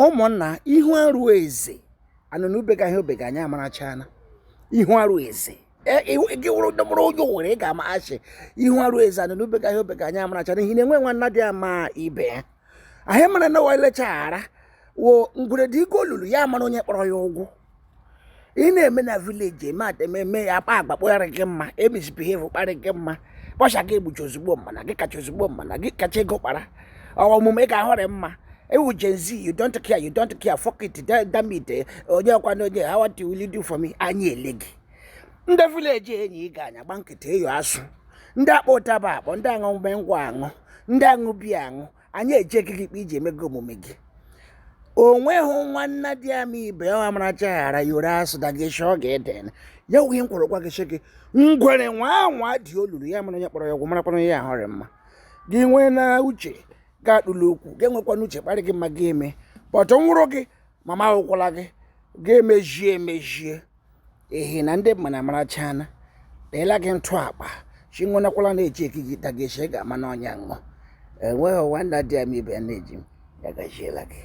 Ụmụnna ihu arụ eze anụ n'ubega ihe obega anya amarachana ihu arụ eze gị wụrụ ndọmọrọ onye were ga-ama achị ihu arụ eze anụ n'ubega ihe obega anya amarachana ihe na-enwe nwanna dị ama ibe ya ahịa mara na walechaghara wo ngwuredi ike olulu ya mara onye kpọrọ ya ụgwụ ị na-eme na vileji ememe ya akpa agba kpọgharị gị mma emisbehave kparị gị mma kpọcha gị egbuchi ozugbo mma na gị kacha ozugbo mma na gị kacha ego kpara omume ga-ahọrị mma ewu Gen Z, you don't care, fuck it, damn it, onye ọkwana onye, how what will you do for me? Anyị ele gị ndị vileji enyi ị ga-anya gba nkịta eyo asụ ndị akpọ ụtaba akpọ ndị aṅụ mgbe ngwa aṅụ ndị aṅụ biya aṅụ anyị eje gị ikpe iji emego omume gị onweghị nwanna dị ama ibe ya amarachaghara yoro asụ da gị shọ gị eden ya wughị nkwụrụ gwa gị sị gị ngwere nwa dị olulu ya mara onye kpọrọ ya ọgwụ marakwana ya ahọrị mma gị nwee na uche ga-akpụlụ okwu ga-enwekwana uche kparị gị mma gị eme pọtụ nwụrụ gị mama akwụkwọla gị ga-emejie ehi na ndị mma na amarachana leela gị ntụ akpa chi nwenakwala na-eche ekigi dageshe ga-ama n'ọnya ṅụ enweghị nwanna dị ama ibe ya na-eji m ya gajiela gị